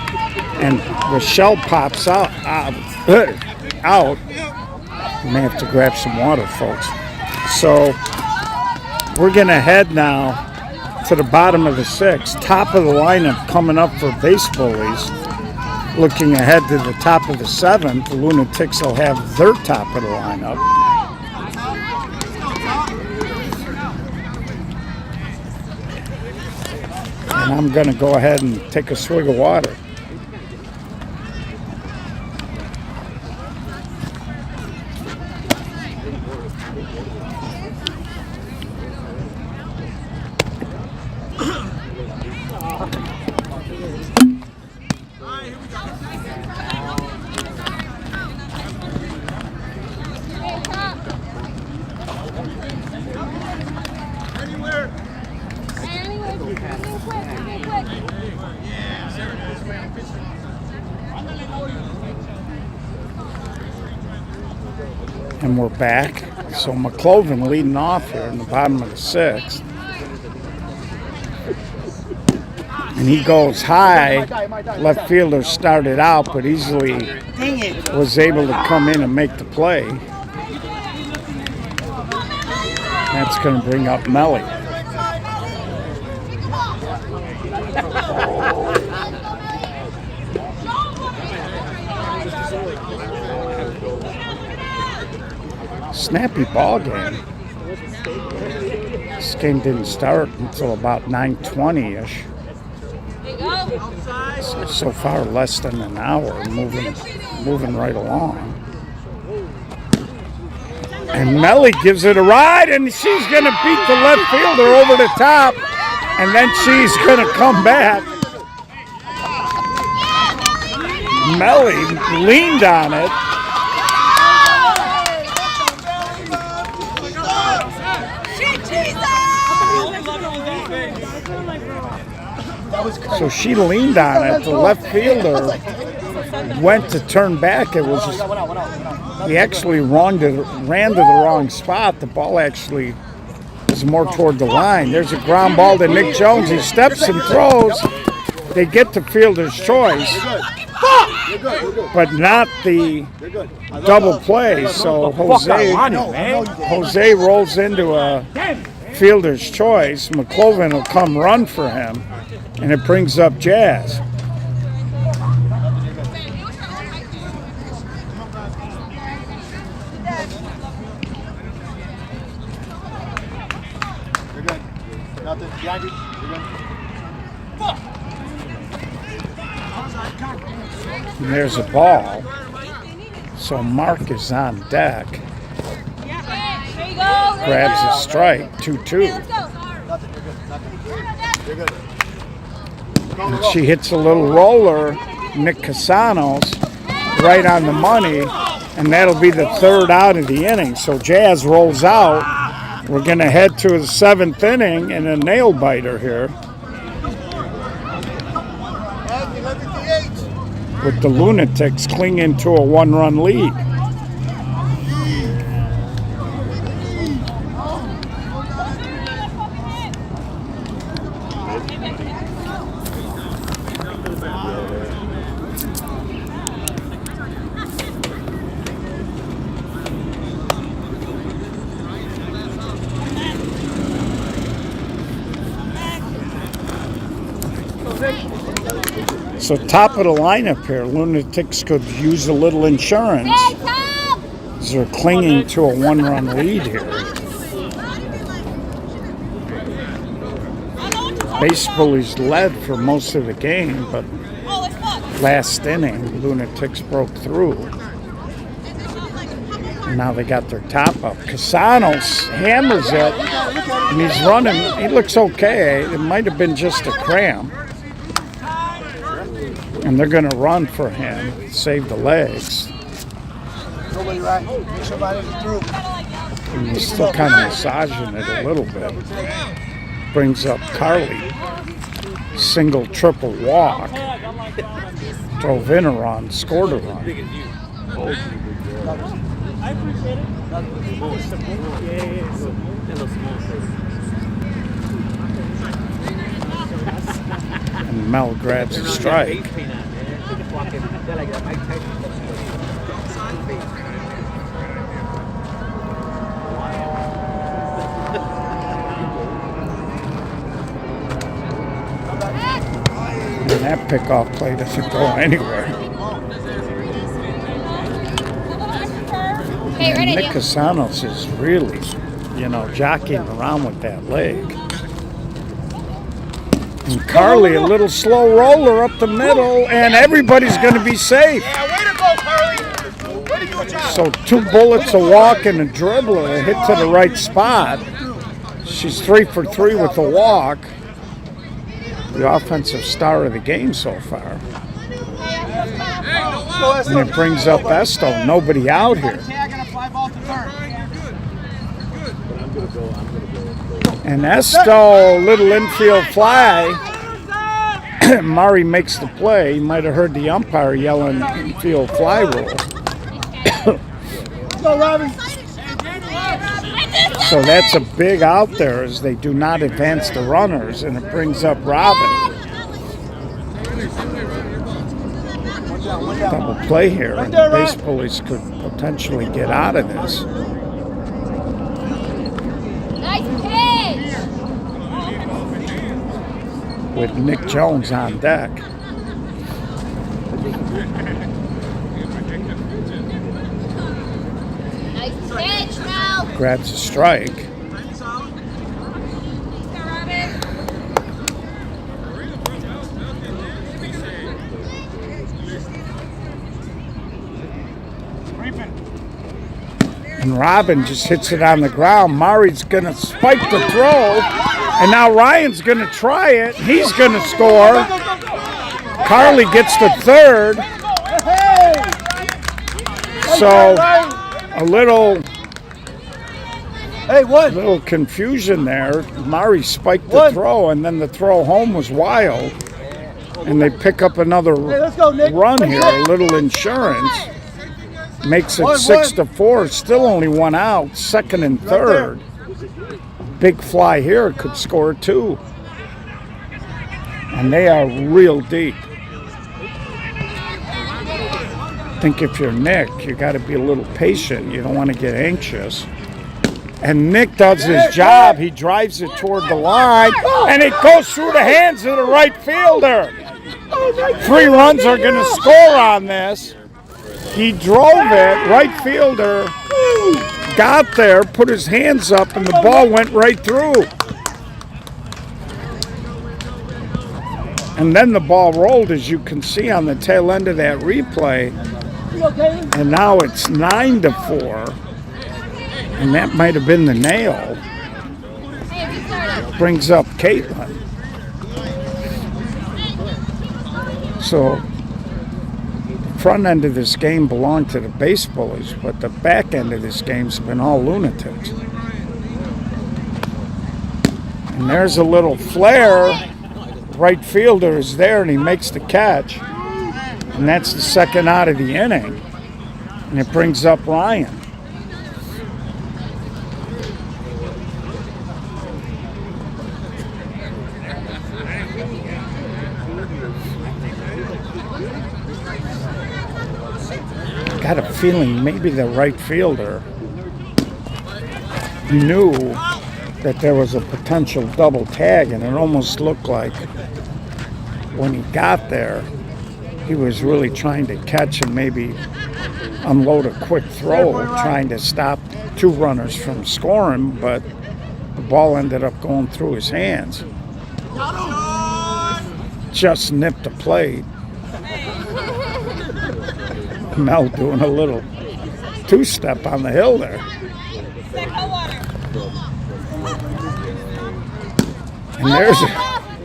And Rochelle pops out. You may have to grab some water, folks. So we're going to head now to the bottom of the 6th. Top of the lineup coming up for base bullies. Looking ahead to the top of the 7th, the Lunatics will have their top of the lineup. And I'm going to go ahead and take a swig of water. And we're back. So McCloven leading off here in the bottom of the 6th. And he goes high. Left fielder started out, but easily was able to come in and make the play. That's going to bring up Melly. Snappy ball game. This game didn't start until about 9:20-ish. So far, less than an hour, moving right along. And Melly gives it a ride, and she's going to beat the left fielder over the top, and then she's going to come back. Melly leaned on it. So she leaned on it. The left fielder went to turn back. It was he actually ran to the wrong spot. The ball actually was more toward the line. There's a ground ball to Nick Jones. He steps and throws. They get the fielder's choice, but not the double play. So Jose rolls into a fielder's choice. McCloven will come run for him, and it brings up Jazz. You're good. Nothing. Behind you. You're good. And there's a ball. So Mark is on deck. There you go. There Grabs you go. a strike, 2-2. Let's go. Nothing. You're good. Nothing. You're good. And she hits a little roller, Nick Casanos, right on the money, and that'll be the third out of the inning. So Jazz rolls out. We're going to head to the 7th inning and a nail biter here with the Lunatics clinging to a 1-run lead. So top of the lineup here, Lunatics could use a little insurance. Hey, Tom! They're clinging to a 1-run lead here. Baseball's led for most of the game, but last inning, Lunatics broke through. And now they got their top up. Casanos hammers it, and he's running. He looks okay. It might have been just a cramp. And they're going to run for him, save the legs. Nobody right. Somebody's through. And he's still kind of massaging it a little bit. Brings up Carly. Single, triple walk. Drove in a run, scored a run. I appreciate it. And Mel grabs a strike. And that pickoff play doesn't go anywhere. Hey, And right Nick idea. Casanos is really, jockeying around with that leg. And Carly, a little slow roller up the middle, and everybody's going to be safe. Yeah, way to go, Carly. Way to go, job. So 2 bullets, a walk, and a dribbler hit to the right spot. She's 3 for 3 with the walk. The offensive star of the game so far. And it brings up Esto. Nobody out here. I got a fly ball to third. And Esto, little infield fly. Murray makes the play. You might have heard the umpire yelling infield fly rule. Let's go, Robin. So that's a big out there as they do not advance the runners, and it brings up Robin. Double play here, and the base bullies could potentially get out of this. Nice pitch! With Nick Jones on deck. Nice pitch, Mel! Grabs a strike. And Robin just hits it on the ground. Murray's going to spike the throw. And now Ryan's going to try it. He's going to score. Carly gets the third. So a little confusion there. Murray spiked the throw, and then the throw home was wild. And they pick up another run here, a little insurance. Makes it 6-4. Still only 1 out. Second and third. Big fly here could score 2. And they are real deep. I think if you're Nick, you got to be a little patient. You don't want to get anxious. And Nick does his job. He drives it toward the line, and it goes through the hands of the right fielder. 3 runs are going to score on this. He drove it. Right fielder got there, put his hands up, and the ball went right through. And then the ball rolled, as you can see on the tail end of that replay. And now it's 9-4. And that might have been the nail. Brings up Caitlin. So the front end of this game belonged to the base bullies, but the back end of this game's been all lunatics. And there's a little flare. Right fielder is there, and he makes the catch. And that's the second out of the inning. And it brings up Ryan. Got a feeling maybe the right fielder knew that there was a potential double tag, and it almost looked like when he got there, he was really trying to catch and maybe unload a quick throw, trying to stop 2 runners from scoring, but the ball ended up going through his hands. Just nipped the plate. Mel doing a little 2-step on the hill there. And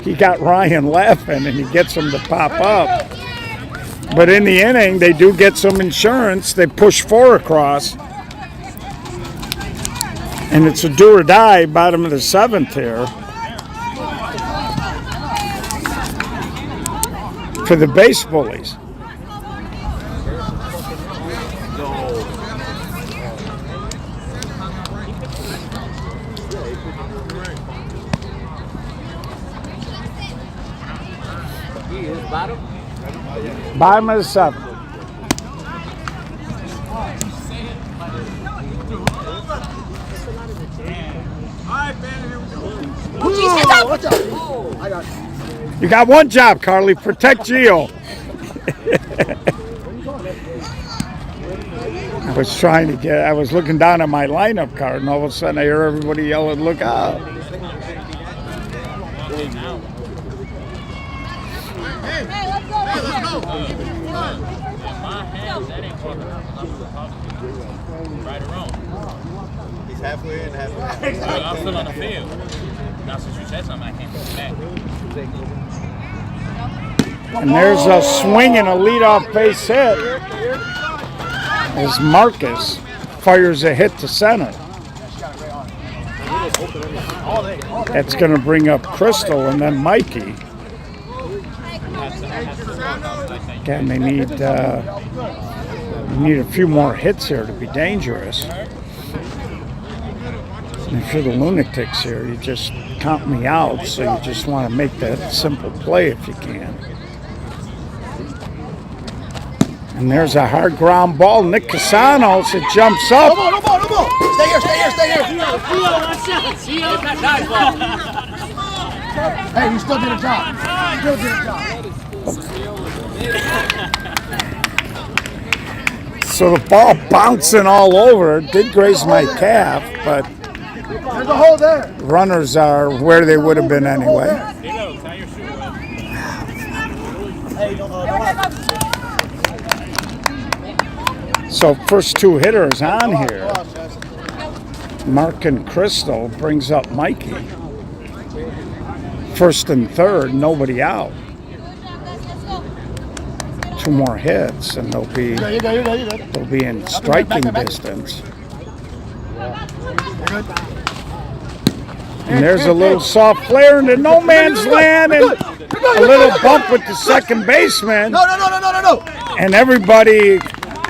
he got Ryan laughing, and he gets him to pop up. But in the inning, they do get some insurance. They push 4 across. And it's a do or die, bottom of the 7th here. For the base bullies. Bottom of the 7th. You got one job, Carly. Protect Gio. I was looking down at my lineup card, and all of a sudden I hear everybody yelling, "Look out." Right or wrong? He's halfway in, halfway out. I'm still on the field. Now, since you said something, I can't go back. And there's a swing and a leadoff base hit as Marcus fires a hit to center. That's going to bring up Crystal and then Mikey. Again, they need a few more hits here to be dangerous. And if you're the lunatics here, you just count me out, so you just want to make that simple play if you can. And there's a hard ground ball. Nick Casanos, it jumps up. No more. Stay here. Hey, you still did a job. So the ball bouncing all over. It did graze my calf, but There's a hole there. runners are where they would have been anyway. So first 2 hitters on here. Mark and Crystal brings up Mikey. First and third, nobody out. 2 more hits, and they'll be in striking distance. And there's a little soft flare into no man's land, and a little bump with the second baseman. No. And everybody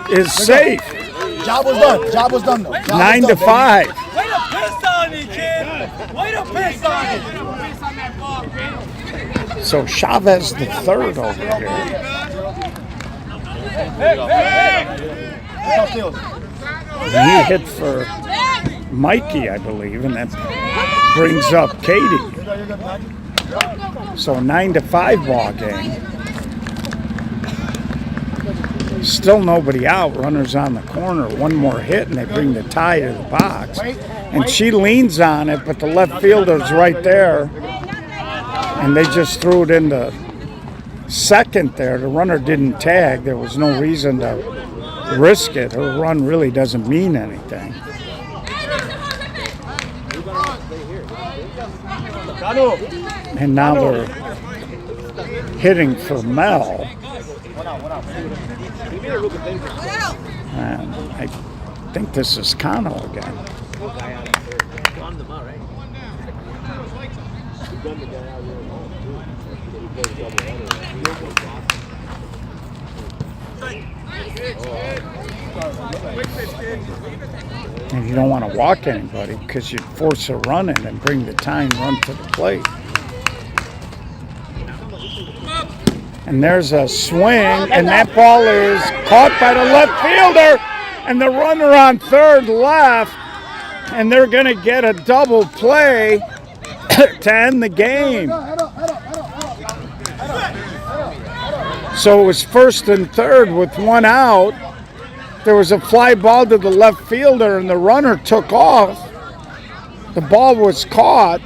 is safe. Job was done though. 9-5. Way to piss on me, kid! Way to piss on me! So Chavez the third over here. Hey. He hit for Mikey, I believe, and that brings up Katie. So 9-5 ball game. Still nobody out. Runners on the corner. One more hit, and they bring the tie to the box. And she leans on it, but the left fielder's right there. And they just threw it into second there. The runner didn't tag. There was no reason to risk it. Her run really doesn't mean anything. And now they're hitting for Mel. And I think this is Kano again. And you don't want to walk anybody because you'd force a run in and bring the tying run to the plate. And there's a swing, and that ball is caught by the left fielder, and the runner on third left, and they're going to get a double play to end the game. So it was first and third with one out. There was a fly ball to the left fielder, and the runner took off. The ball was caught,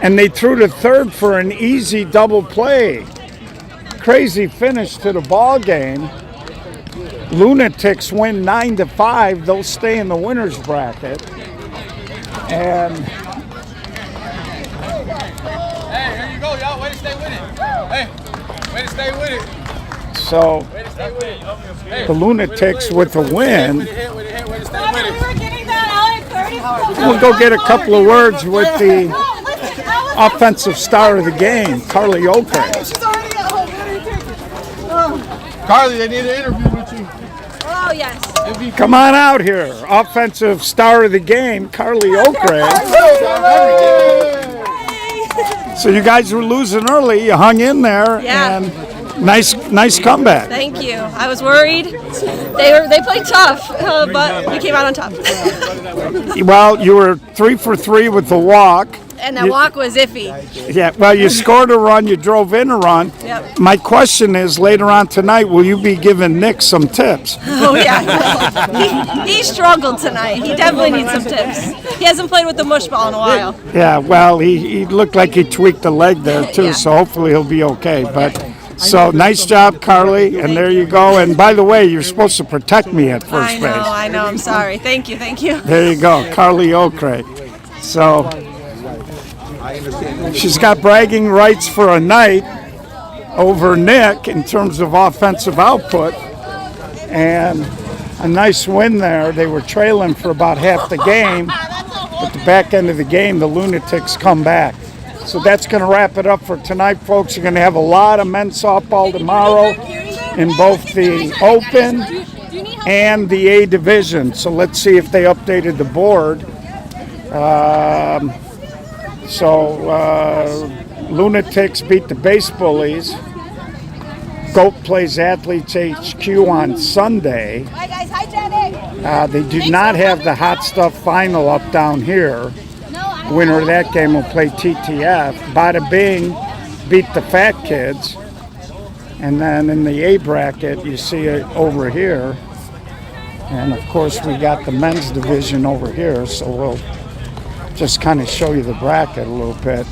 and they threw to third for an easy double play. Crazy finish to the ball game. Lunatics win 9-5. They'll stay in the winners bracket. And Hey, here you go, y'all. Way to stay with it. Hey, way to stay with it. so Way to stay with it. Hey, the Lunatics with a win. way to stay with We it. were getting that out at 30. We'll go get a couple of words with the offensive star of the game, Carly Okray. She's already at home. What are you thinking? Carly, they need an interview with you. Oh, yes. Come on out here. Offensive star of the game, Carly Okray. So you guys were losing early. You hung in there, Yeah. and nice comeback. Thank you. I was worried. They played tough, but we came out on top. Well, you were 3 for 3 with the walk. And that walk was iffy. Yeah, well, you scored a run, you drove in a run. Yep. My question is, later on tonight, will you be giving Nick some tips? Oh, yeah. He struggled tonight. He definitely needs some tips. He hasn't played with the mush ball in a while. Yeah, well, he looked like he tweaked a leg there, too, Yeah. so hopefully he'll be okay. But so, nice job, Carly, and there you go. And by the way, you're supposed to protect me at first base. I know. I'm sorry. Thank you. There you go, Carly Okray. So, she's got bragging rights for a night over Nick in terms of offensive output, and a nice win there. They were trailing for about half the game. At the back end of the game, the Lunatics come back. So that's going to wrap it up for tonight, folks. You're going to have a lot of men's softball tomorrow in both the Open and the A Division. So let's see if they updated the board. Lunatics beat the Base Bullies. GOAT plays Athletes HQ on Sunday. Hi, guys. Hi, Janet. They do not have the Hot Stuff final up down here. Winner of that game will play TTF. Bada Bing beat the Fat Kids. And then in the A bracket, you see it over here. And of course, we got the men's division over here, so we'll just kind of show you the bracket a little bit.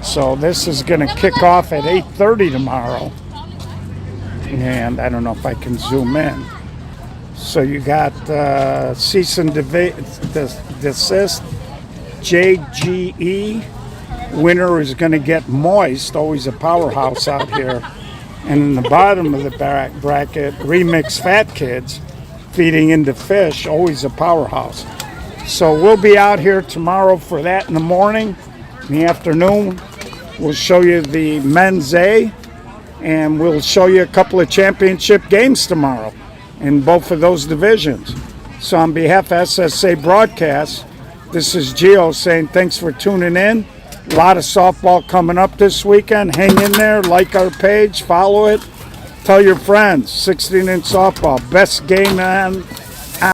So this is going to kick off at 8:30 tomorrow. And I don't know if I can zoom in. So you got cease and desist, JGE. Winner is going to get Moist, always a powerhouse out here. And in the bottom of the bracket, Remix Fat Kids, feeding into Fish, always a powerhouse. So we'll be out here tomorrow for that in the morning. In the afternoon, we'll show you the men's A, and we'll show you a couple of championship games tomorrow in both of those divisions. So on behalf of SSA Broadcast, this is Gio saying thanks for tuning in. A lot of softball coming up this weekend. Hang in there, like our page, follow it, tell your friends. 16-inch softball, best game on